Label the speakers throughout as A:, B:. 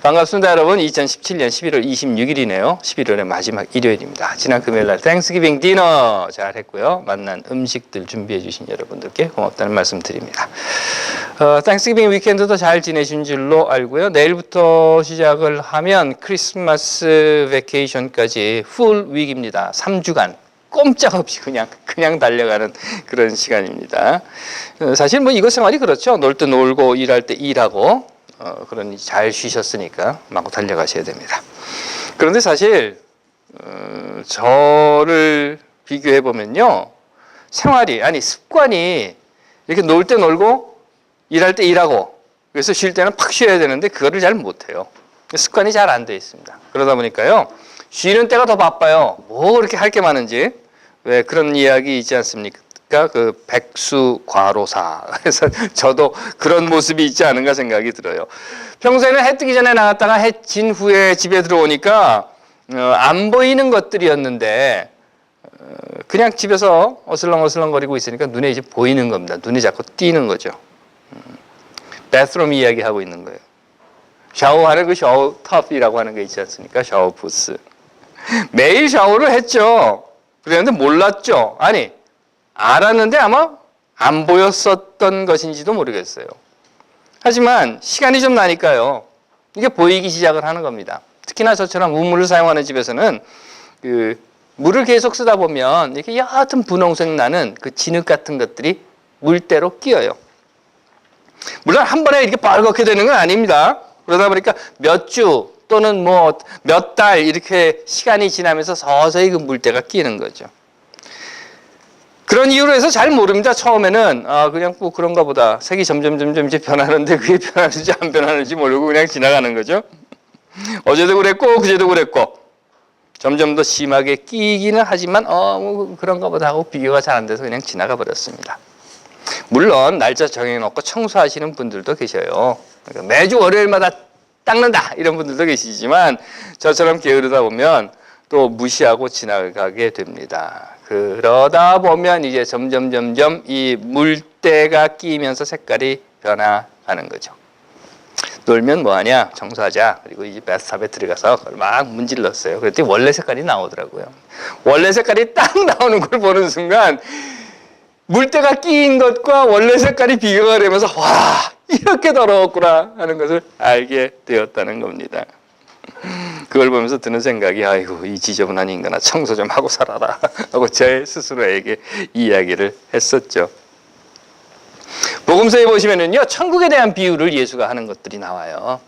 A: 반갑습니다, 여러분. 2017년 11월 26일이네요. 11월의 마지막 일요일입니다. 지난 금요일날 땡스기빙 디너 잘 했고요. 만난 음식들 준비해 주신 여러분들께 고맙다는 말씀 드립니다. 땡스기빙 위켄드도 잘 지내신 줄로 알고요. 내일부터 시작을 하면 크리스마스 베케이션까지 풀 윅입니다. 3주간. 꼼짝없이 그냥 달려가는 그런 시간입니다. 사실 뭐 이거 생활이 그렇죠. 놀 때 놀고 일할 때 일하고 그러니 잘 쉬셨으니까 마구 달려가셔야 됩니다. 그런데 사실 저를 비교해 보면요, 생활이 아니 습관이 이렇게 놀 때 놀고 일할 때 일하고 그래서 쉴 때는 팍 쉬어야 되는데 그거를 잘 못해요. 습관이 잘 안 돼 있습니다. 그러다 보니까요, 쉬는 때가 더 바빠요. 뭐 그렇게 할 게 많은지. 왜 그런 이야기 있지 않습니까? 그 백수과로사. 그래서 저도 그런 모습이 있지 않은가 생각이 들어요. 평소에는 해 뜨기 전에 나갔다가 해 진 후에 집에 들어오니까 안 보이는 것들이었는데 그냥 집에서 어슬렁어슬렁거리고 있으니까 눈에 이제 보이는 겁니다. 눈에 자꾸 띄는 거죠. 바스룸 이야기하고 있는 거예요. 샤워하는 그 샤워 탑이라고 하는 게 있지 않습니까? 샤워 부스. 매일 샤워를 했죠. 그랬는데 몰랐죠. 아니, 알았는데 아마 안 보였었던 것인지도 모르겠어요. 하지만 시간이 좀 나니까요, 이게 보이기 시작을 하는 겁니다. 특히나 저처럼 우물을 사용하는 집에서는 그 물을 계속 쓰다 보면 이렇게 옅은 분홍색 나는 그 진흙 같은 것들이 물때로 끼어요. 물론 한 번에 이렇게 빨갛게 되는 건 아닙니다. 그러다 보니까 몇 주 또는 뭐 몇 달 이렇게 시간이 지나면서 서서히 그 물때가 끼는 거죠. 그런 이유로 해서 잘 모릅니다. 처음에는 그냥 뭐 그런가 보다. 색이 점점 이제 변하는데 그게 변하는지 안 변하는지 모르고 그냥 지나가는 거죠. 어제도 그랬고 그제도 그랬고 점점 더 심하게 끼기는 하지만 뭐 그런가 보다 하고 비교가 잘 안 돼서 그냥 지나가 버렸습니다. 물론 날짜 정해놓고 청소하시는 분들도 계셔요. 그러니까 매주 월요일마다 닦는다 이런 분들도 계시지만 저처럼 게으르다 보면 또 무시하고 지나가게 됩니다. 그러다 보면 이제 점점 이 물때가 끼면서 색깔이 변화하는 거죠. 놀면 뭐하냐? 청소하자. 그리고 이제 바스탑에 들어가서 막 문질렀어요. 그랬더니 원래 색깔이 나오더라고요. 원래 색깔이 딱 나오는 걸 보는 순간 물때가 끼인 것과 원래 색깔이 비교가 되면서 와, 이렇게 더러웠구나 하는 것을 알게 되었다는 겁니다. 그걸 보면서 드는 생각이, 아이고 이 지저분한 인간아, 청소 좀 하고 살아라 하고 제 스스로에게 이야기를 했었죠. 복음서에 보시면은요, 천국에 대한 비유를 예수가 하는 것들이 나와요.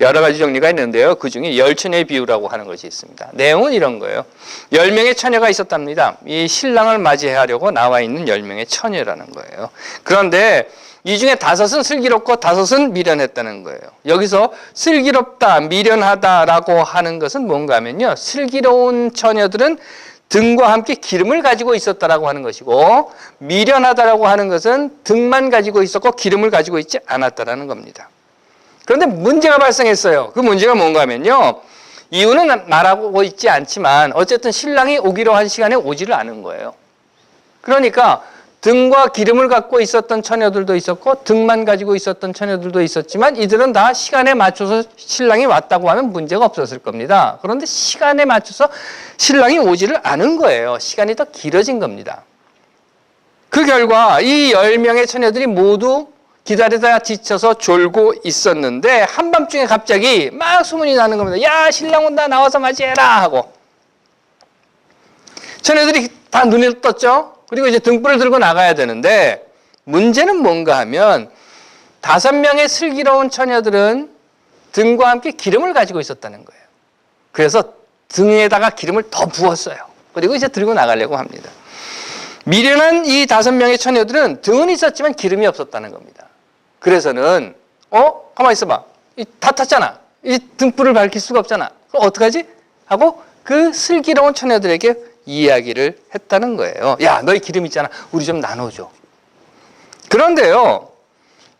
A: 여러 가지 정리가 있는데요, 그 중에 열처녀의 비유라고 하는 것이 있습니다. 내용은 이런 거예요. 10명의 처녀가 있었답니다. 이 신랑을 맞이하려고 나와 있는 10명의 처녀라는 거예요. 그런데 이 중에 5은 슬기롭고 5은 미련했다는 거예요. 여기서 슬기롭다, 미련하다라고 하는 것은 뭔가 하면요, 슬기로운 처녀들은 등과 함께 기름을 가지고 있었다라고 하는 것이고, 미련하다라고 하는 것은 등만 가지고 있었고 기름을 가지고 있지 않았다라는 겁니다. 그런데 문제가 발생했어요. 그 문제가 뭔가 하면요, 이유는 말하고 있지 않지만 어쨌든 신랑이 오기로 한 시간에 오지를 않은 거예요. 그러니까 등과 기름을 갖고 있었던 처녀들도 있었고 등만 가지고 있었던 처녀들도 있었지만 이들은 다 시간에 맞춰서 신랑이 왔다고 하면 문제가 없었을 겁니다. 그런데 시간에 맞춰서 신랑이 오지를 않은 거예요. 시간이 더 길어진 겁니다. 그 결과 이 10명의 처녀들이 모두 기다리다가 지쳐서 졸고 있었는데 한밤중에 갑자기 막 소문이 나는 겁니다. 야, 신랑 온다, 나와서 맞이해라 하고. 처녀들이 다 눈을 떴죠. 그리고 이제 등불을 들고 나가야 되는데 문제는 뭔가 하면 5명의 슬기로운 처녀들은 등과 함께 기름을 가지고 있었다는 거예요. 그래서 등에다가 기름을 더 부었어요. 그리고 이제 들고 나가려고 합니다. 미련한 이 5명의 처녀들은 등은 있었지만 기름이 없었다는 겁니다. 그래서는 가만히 있어봐. 다 탔잖아. 이 등불을 밝힐 수가 없잖아. 그럼 어떡하지? 하고 그 슬기로운 처녀들에게 이야기를 했다는 거예요. 야, 너희 기름 있잖아. 우리 좀 나눠줘. 그런데요,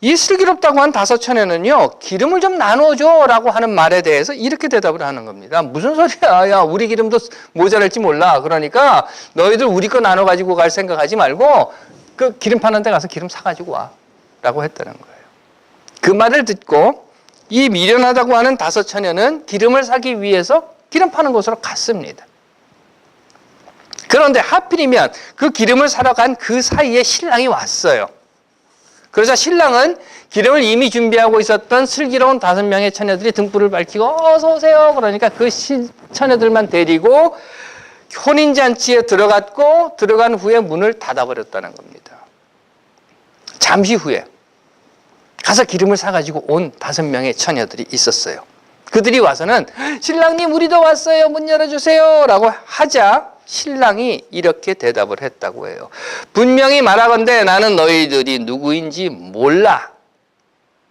A: 이 슬기롭다고 한 5 처녀는요, 기름을 좀 나눠줘 라고 하는 말에 대해서 이렇게 대답을 하는 겁니다. 무슨 소리야? 야, 우리 기름도 모자랄지 몰라. 그러니까 너희들 우리 거 나눠 가지고 갈 생각하지 말고 그 기름 파는 데 가서 기름 사가지고 와 라고 했다는 거예요. 그 말을 듣고 이 미련하다고 하는 5 처녀는 기름을 사기 위해서 기름 파는 곳으로 갔습니다. 그런데 하필이면 그 기름을 사러 간 그 사이에 신랑이 왔어요. 그러자 신랑은 기름을 이미 준비하고 있었던 슬기로운 5명의 처녀들이 등불을 밝히고 어서 오세요. 그러니까 그 처녀들만 데리고 혼인잔치에 들어갔고 들어간 후에 문을 닫아버렸다는 겁니다. 잠시 후에 가서 기름을 사가지고 온 5명의 처녀들이 있었어요. 그들이 와서는 신랑님 우리도 왔어요. 문 열어주세요. 라고 하자 신랑이 이렇게 대답을 했다고 해요. 분명히 말하건대 나는 너희들이 누구인지 몰라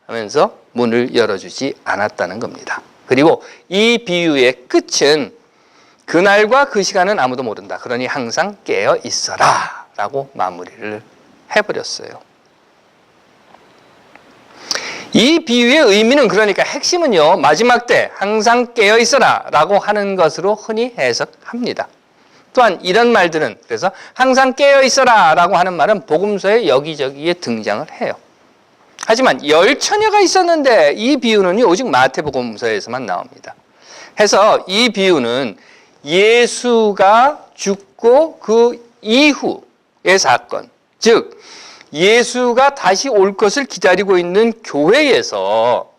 A: 하면서 문을 열어주지 않았다는 겁니다. 그리고 이 비유의 끝은 그날과 그 시간은 아무도 모른다. 그러니 항상 깨어 있어라 라고 마무리를 해버렸어요. 이 비유의 의미는 그러니까 핵심은요. 마지막 때 항상 깨어 있어라 라고 하는 것으로 흔히 해석합니다. 또한 이런 말들은 그래서 항상 깨어 있어라 라고 하는 말은 복음서에 여기저기에 등장을 해요. 하지만 10 처녀가 있었는데 이 비유는 오직 마태복음서에서만 나옵니다. 해서 이 비유는 예수가 죽고 그 이후의 사건, 즉 예수가 다시 올 것을 기다리고 있는 교회에서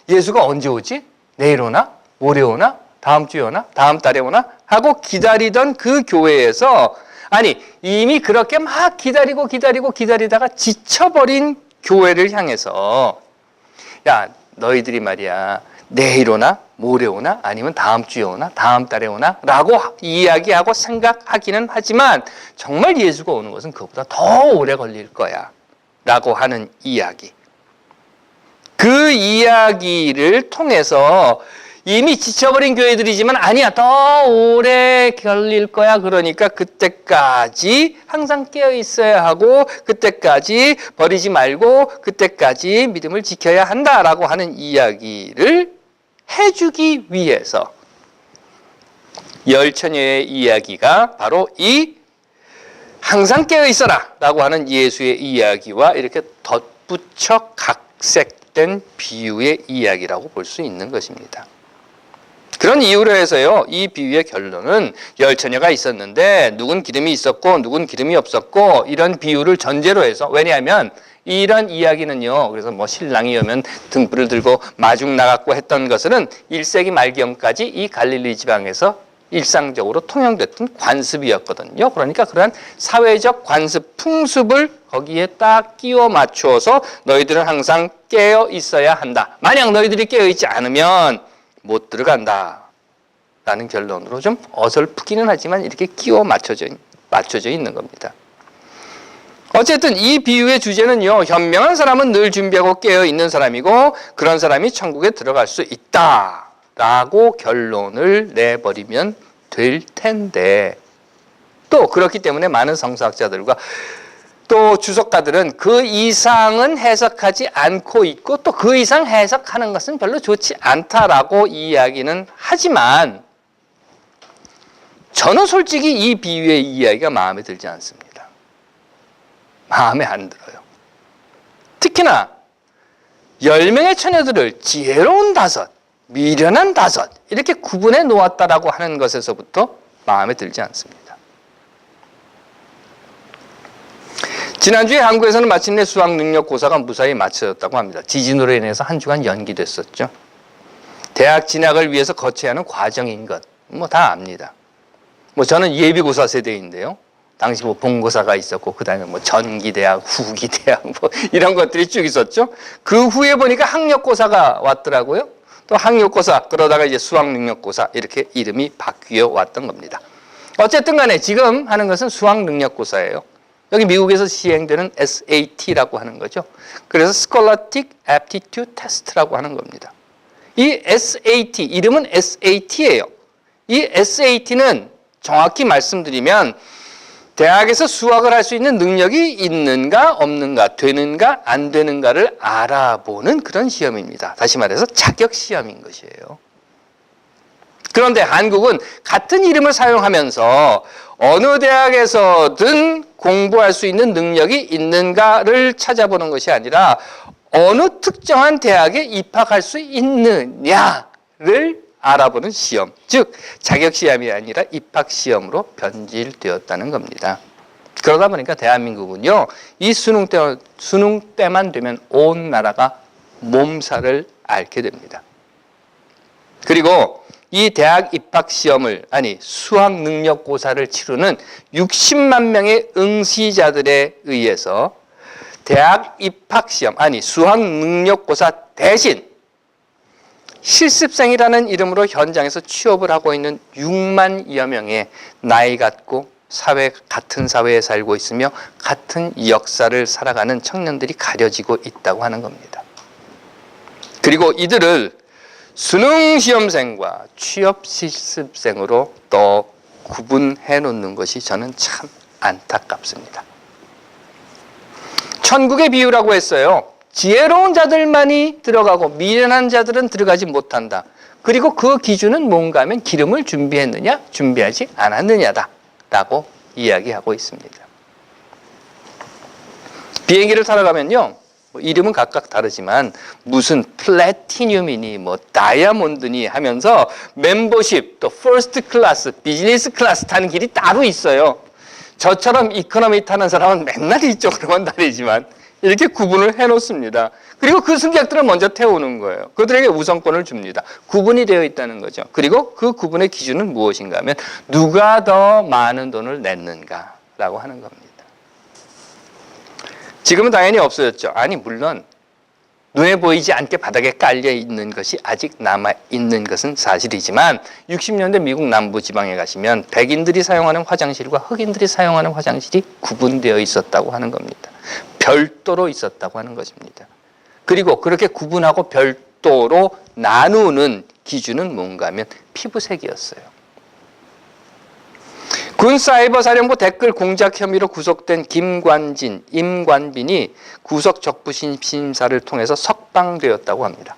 A: 예수가 언제 오지? 내일 오나? 모레 오나? 다음 주에 오나? 다음 달에 오나? 하고 기다리던 그 교회에서 아니 이미 그렇게 막 기다리다가 지쳐버린 교회를 향해서 야 너희들이 말이야 내일 오나? 모레 오나? 아니면 다음 주에 오나? 다음 달에 오나? 라고 이야기하고 생각하기는 하지만 정말 예수가 오는 것은 그것보다 더 오래 걸릴 거야 라고 하는 이야기. 그 이야기를 통해서 이미 지쳐버린 교회들이지만 아니야 더 오래 걸릴 거야. 그러니까 그때까지 항상 깨어 있어야 하고 그때까지 버리지 말고 그때까지 믿음을 지켜야 한다라고 하는 이야기를 해주기 위해서 10 처녀의 이야기가 바로 이 항상 깨어 있어라 라고 하는 예수의 이야기와 이렇게 덧붙여 각색된 비유의 이야기라고 볼 수 있는 것입니다. 그런 이유로 해서요, 이 비유의 결론은 10 처녀가 있었는데 누군 기름이 있었고 누군 기름이 없었고 이런 비유를 전제로 해서, 왜냐하면 이런 이야기는요, 그래서 뭐 신랑이 오면 등불을 들고 마중 나갔고 했던 것은 1세기 말경까지 이 갈릴리 지방에서 일상적으로 통용됐던 관습이었거든요. 그러니까 그러한 사회적 관습, 풍습을 거기에 딱 끼워 맞추어서 너희들은 항상 깨어 있어야 한다. 만약 너희들이 깨어 있지 않으면 못 들어간다 라는 결론으로 좀 어설프기는 하지만 이렇게 끼워 맞춰져 있는 겁니다. 어쨌든 이 비유의 주제는요, 현명한 사람은 늘 준비하고 깨어 있는 사람이고 그런 사람이 천국에 들어갈 수 있다 라고 결론을 내버리면 될 텐데, 또 그렇기 때문에 많은 성서학자들과 또 주석가들은 그 이상은 해석하지 않고 있고 또 그 이상 해석하는 것은 별로 좋지 않다라고 이야기는 하지만 저는 솔직히 이 비유의 이야기가 마음에 들지 않습니다. 마음에 안 들어요. 특히나 10명의 처녀들을 지혜로운 5, 미련한 5 이렇게 구분해 놓았다라고 하는 것에서부터 마음에 들지 않습니다. 지난주에 한국에서는 마침내 수학능력고사가 무사히 마쳐졌다고 합니다. 지진으로 인해서 한 주간 연기됐었죠. 대학 진학을 위해서 거쳐야 하는 과정인 것, 뭐 다 압니다. 뭐 저는 예비고사 세대인데요. 당시 뭐 본고사가 있었고, 그 다음에 뭐 전기대학, 후기대학, 뭐 이런 것들이 쭉 있었죠. 그 후에 보니까 학력고사가 왔더라고요. 또 학력고사, 그러다가 이제 수학능력고사, 이렇게 이름이 바뀌어 왔던 겁니다. 어쨌든 간에 지금 하는 것은 수학능력고사예요. 여기 미국에서 시행되는 SAT라고 하는 거죠. 그래서 Scholastic Aptitude Test라고 하는 겁니다. 이 SAT, 이름은 SAT예요. 이 SAT는 정확히 말씀드리면 대학에서 수학을 할 수 있는 능력이 있는가 없는가, 되는가 안 되는가를 알아보는 그런 시험입니다. 다시 말해서 자격 시험인 것이에요. 그런데 한국은 같은 이름을 사용하면서 어느 대학에서든 공부할 수 있는 능력이 있는가를 찾아보는 것이 아니라 어느 특정한 대학에 입학할 수 있느냐를 알아보는 시험, 즉 자격시험이 아니라 입학시험으로 변질되었다는 겁니다. 그러다 보니까 대한민국은요, 이 수능 때만 되면 온 나라가 몸살을 앓게 됩니다. 그리고 이 대학 입학시험을, 수학능력고사를 치르는 60만 명의 응시자들에 의해서 대학 입학시험, 수학능력고사 대신 실습생이라는 이름으로 현장에서 취업을 하고 있는 6만여 명의 나이 같고 같은 사회에 살고 있으며 같은 역사를 살아가는 청년들이 가려지고 있다고 하는 겁니다. 그리고 이들을 수능시험생과 취업실습생으로 또 구분해 놓는 것이 저는 참 안타깝습니다. 천국의 비유라고 했어요. 지혜로운 자들만이 들어가고 미련한 자들은 들어가지 못한다. 그리고 그 기준은 뭔가 하면 기름을 준비했느냐 준비하지 않았느냐다 라고 이야기하고 있습니다. 비행기를 타러 가면요, 이름은 각각 다르지만 무슨 플래티늄이니 다이아몬드니 하면서 멤버십, 또 퍼스트 클래스, 비즈니스 클래스 타는 길이 따로 있어요. 저처럼 이코노미 타는 사람은 맨날 이쪽으로만 다니지만 이렇게 구분을 해놓습니다. 그리고 그 승객들을 먼저 태우는 거예요. 그들에게 우선권을 줍니다. 구분이 되어 있다는 거죠. 그리고 그 구분의 기준은 무엇인가 하면 누가 더 많은 돈을 냈는가라고 하는 겁니다. 지금은 당연히 없어졌죠. 물론 눈에 보이지 않게 바닥에 깔려 있는 것이 아직 남아있는 것은 사실이지만 60년대 미국 남부지방에 가시면 백인들이 사용하는 화장실과 흑인들이 사용하는 화장실이 구분되어 있었다고 하는 겁니다. 별도로 있었다고 하는 것입니다. 그리고 그렇게 구분하고 별도로 나누는 기준은 뭔가 하면 피부색이었어요. 군사이버사령부 댓글 공작 혐의로 구속된 김관진, 임관빈이 구속적부심사를 통해서 석방되었다고 합니다.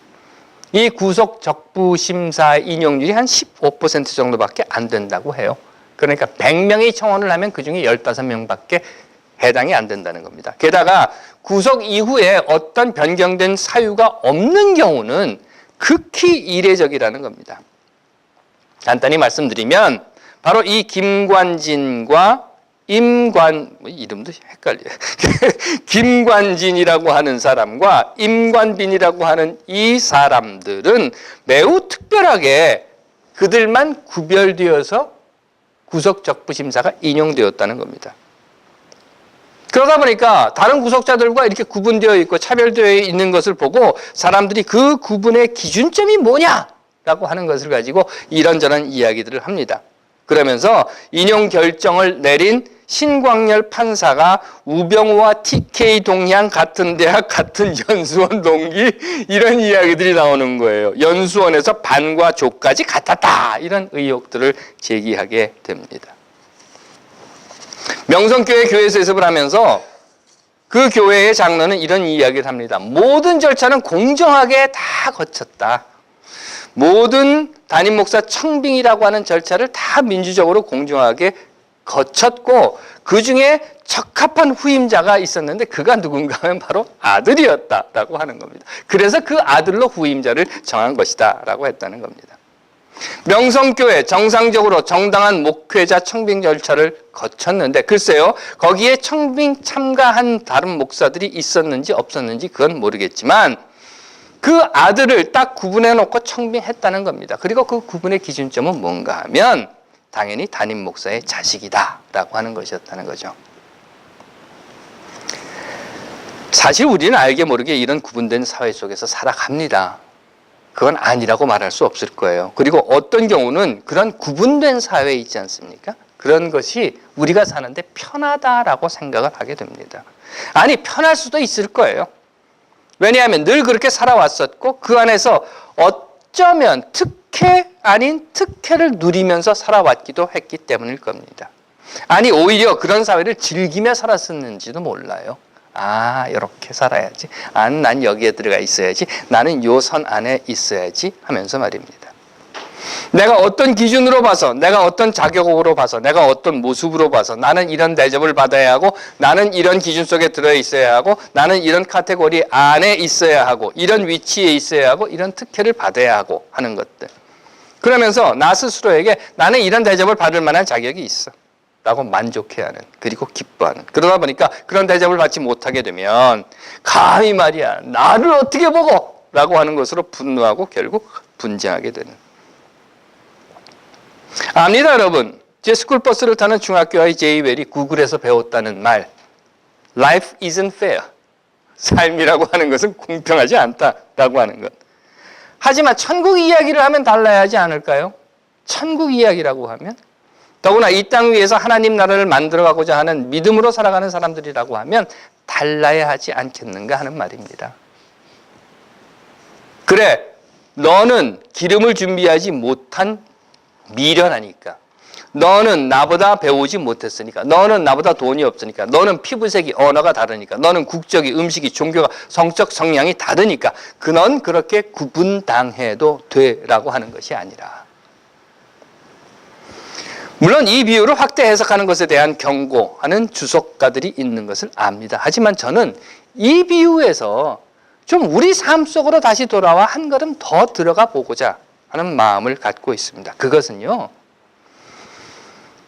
A: 이 구속적부심사 인용률이 한 15% 정도밖에 안 된다고 해요. 그러니까 100명이 청원을 하면 그중에 15명밖에 해당이 안 된다는 겁니다. 게다가 구속 이후에 어떤 변경된 사유가 없는 경우는 극히 이례적이라는 겁니다. 간단히 말씀드리면 바로 이 김관진과 이름도 헷갈려요. 김관진이라고 하는 사람과 임관빈이라고 하는 이 사람들은 매우 특별하게 그들만 구별되어서 구속적부심사가 인용되었다는 겁니다. 그러다 보니까 다른 구속자들과 이렇게 구분되어 있고 차별되어 있는 것을 보고 사람들이 그 구분의 기준점이 뭐냐라고 하는 것을 가지고 이런저런 이야기들을 합니다. 그러면서 인용 결정을 내린 신광열 판사가 우병우와 TK 동양 같은 대학 같은 연수원 동기 이런 이야기들이 나오는 거예요. 연수원에서 반과 조까지 같았다 이런 의혹들을 제기하게 됩니다. 명성교회 교회에서 예습을 하면서 그 교회의 장로는 이런 이야기를 합니다. 모든 절차는 공정하게 다 거쳤다. 모든 담임 목사 청빙이라고 하는 절차를 다 민주적으로 공정하게 거쳤고 그중에 적합한 후임자가 있었는데 그가 누군가 하면 바로 아들이었다라고 하는 겁니다. 그래서 그 아들로 후임자를 정한 것이다 라고 했다는 겁니다. 명성교회 정상적으로 정당한 목회자 청빙 절차를 거쳤는데 글쎄요 거기에 청빙 참가한 다른 목사들이 있었는지 없었는지 그건 모르겠지만 그 아들을 딱 구분해 놓고 청빙했다는 겁니다. 그리고 그 구분의 기준점은 뭔가 하면 당연히 담임 목사의 자식이다라고 하는 것이었다는 거죠. 사실 우리는 알게 모르게 이런 구분된 사회 속에서 살아갑니다. 그건 아니라고 말할 수 없을 거예요. 그리고 어떤 경우는 그런 구분된 사회에 있지 않습니까? 그런 것이 우리가 사는데 편하다라고 생각을 하게 됩니다. 편할 수도 있을 거예요. 왜냐하면 늘 그렇게 살아왔었고 그 안에서 어쩌면 특혜 아닌 특혜를 누리면서 살아왔기도 했기 때문일 겁니다. 오히려 그런 사회를 즐기며 살았었는지도 몰라요. 이렇게 살아야지. 난 여기에 들어가 있어야지. 나는 요 선 안에 있어야지 하면서 말입니다. 내가 어떤 기준으로 봐서, 내가 어떤 자격으로 봐서, 내가 어떤 모습으로 봐서 나는 이런 대접을 받아야 하고, 나는 이런 기준 속에 들어 있어야 하고, 나는 이런 카테고리 안에 있어야 하고, 이런 위치에 있어야 하고, 이런 특혜를 받아야 하고 하는 것들. 그러면서 나 스스로에게 나는 이런 대접을 받을 만한 자격이 있어 라고 만족해하는, 그리고 기뻐하는. 그러다 보니까 그런 대접을 받지 못하게 되면 감히 말이야 나를 어떻게 보고 라고 하는 것으로 분노하고 결국 분쟁하게 되는. 압니다 여러분. 제 스쿨버스를 타는 중학교 아이 제이웰이 구글에서 배웠다는 말, Life isn't fair. 삶이라고 하는 것은 공평하지 않다라고 하는 것. 하지만 천국 이야기를 하면 달라야 하지 않을까요? 천국 이야기라고 하면, 더구나 이 땅 위에서 하나님 나라를 만들어가고자 하는 믿음으로 살아가는 사람들이라고 하면 달라야 하지 않겠는가 하는 말입니다. 그래, 너는 기름을 준비하지 못한 미련하니까, 너는 나보다 배우지 못했으니까, 너는 나보다 돈이 없으니까, 너는 피부색이, 언어가 다르니까, 너는 국적이, 음식이, 종교가, 성적 성향이 다르니까 넌 그렇게 구분당해도 돼라고 하는 것이 아니라, 물론 이 비유를 확대 해석하는 것에 대한 경고하는 주석가들이 있는 것을 압니다. 하지만 저는 이 비유에서 좀 우리 삶 속으로 다시 돌아와 한 걸음 더 들어가 보고자 하는 마음을 갖고 있습니다. 그것은요,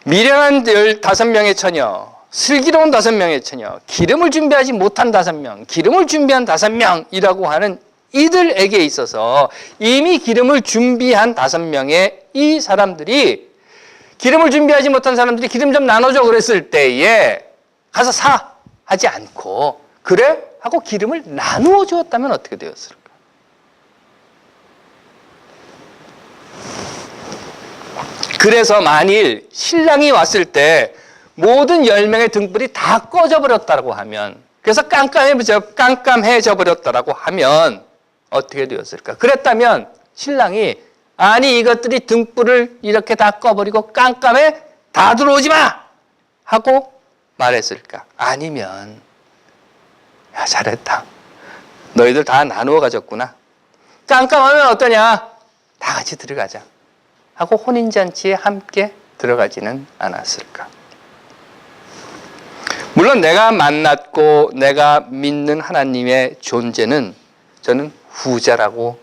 A: 미련한 15명의 처녀, 슬기로운 5명의 처녀, 기름을 준비하지 못한 5명, 기름을 준비한 5명이라고 하는 이들에게 있어서 이미 기름을 준비한 5명의 이 사람들이, 기름을 준비하지 못한 사람들이 기름 좀 나눠줘 그랬을 때에 가서 사 하지 않고, 그래? 하고 기름을 나누어 주었다면 어떻게 되었을까? 그래서 만일 신랑이 왔을 때 모든 10명의 등불이 다 꺼져 버렸다고 하면, 그래서 깜깜해져 버렸다고 하면 어떻게 되었을까? 그랬다면 신랑이, 아니 이것들이 등불을 이렇게 다 꺼버리고 깜깜해, 다 들어오지 마! 하고 말했을까? 아니면, 야 잘했다, 너희들 다 나누어 가졌구나, 깜깜하면 어떠냐, 다 같이 들어가자 하고 혼인잔치에 함께 들어가지는 않았을까? 물론 내가 만났고 내가 믿는 하나님의 존재는 저는 후자라고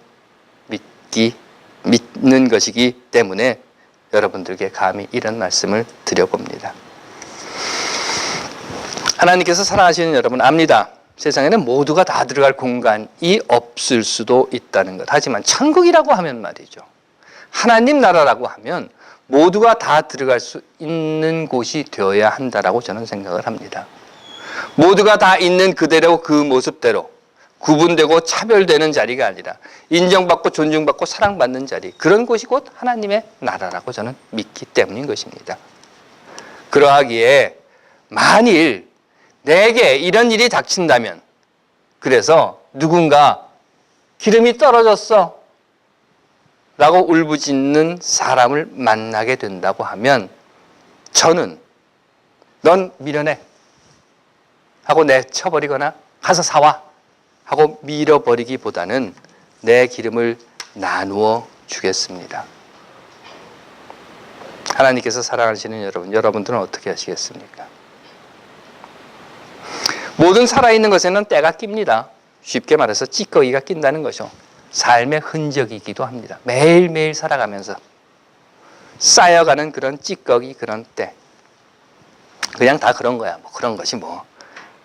A: 믿는 것이기 때문에 여러분들께 감히 이런 말씀을 드려봅니다. 하나님께서 사랑하시는 여러분 압니다. 세상에는 모두가 다 들어갈 공간이 없을 수도 있다는 것. 하지만 천국이라고 하면 말이죠, 하나님 나라라고 하면 모두가 다 들어갈 수 있는 곳이 되어야 한다라고 저는 생각을 합니다. 모두가 다 있는 그대로, 그 모습대로 구분되고 차별되는 자리가 아니라 인정받고 존중받고 사랑받는 자리, 그런 곳이 곧 하나님의 나라라고 저는 믿기 때문인 것입니다. 그러하기에 만일 내게 이런 일이 닥친다면, 그래서 누군가 기름이 떨어졌어 라고 울부짖는 사람을 만나게 된다고 하면, 저는 넌 미련해 하고 내쳐버리거나 가서 사와 하고 밀어버리기보다는 내 기름을 나누어 주겠습니다. 하나님께서 사랑하시는 여러분, 여러분들은 어떻게 하시겠습니까? 모든 살아있는 것에는 때가 낍니다. 쉽게 말해서 찌꺼기가 낀다는 것이죠. 삶의 흔적이기도 합니다. 매일매일 살아가면서 쌓여가는 그런 찌꺼기, 그런 때, 그냥 다 그런 거야, 뭐 그런 것이 뭐,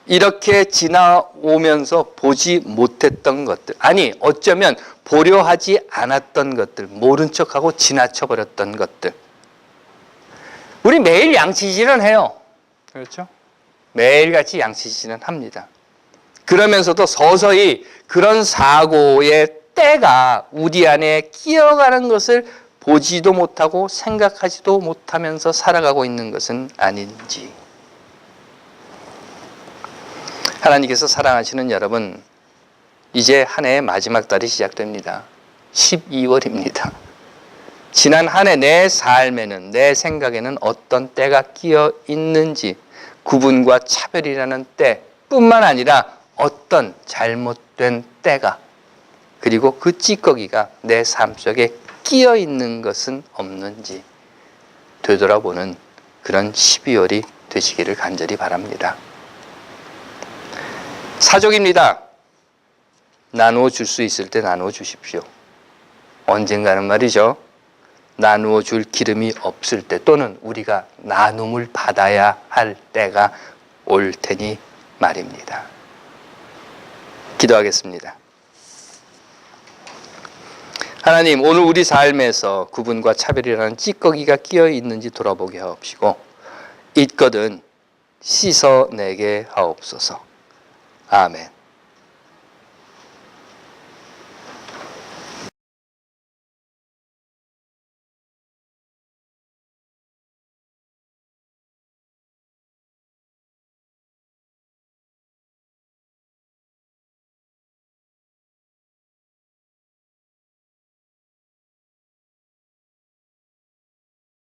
A: 이렇게 지나오면서 보지 못했던 것들, 아니 어쩌면 보려 하지 않았던 것들, 모른 척하고 지나쳐버렸던 것들. 우리 매일 양치질은 해요. 그렇죠? 매일같이 양치질은 합니다. 그러면서도 서서히 그런 사고의 때가 우리 안에 끼어가는 것을 보지도 못하고 생각하지도 못하면서 살아가고 있는 것은 아닌지. 하나님께서 사랑하시는 여러분, 이제 한 해의 마지막 달이 시작됩니다. 12월입니다. 지난 한 해 내 삶에는, 내 생각에는 어떤 때가 끼어 있는지, 구분과 차별이라는 때뿐만 아니라 어떤 잘못된 때가, 그리고 그 찌꺼기가 내 삶 속에 끼어 있는 것은 없는지 되돌아보는 그런 12월이 되시기를 간절히 바랍니다. 사족입니다. 나누어 줄 수 있을 때 나누어 주십시오. 언젠가는 말이죠. 나누어 줄 기름이 없을 때 또는 우리가 나눔을 받아야 할 때가 올 테니 말입니다. 기도하겠습니다. 하나님, 오늘 우리 삶에서 구분과 차별이라는 찌꺼기가 끼어 있는지 돌아보게 하옵시고 있거든 씻어내게 하옵소서. 아멘.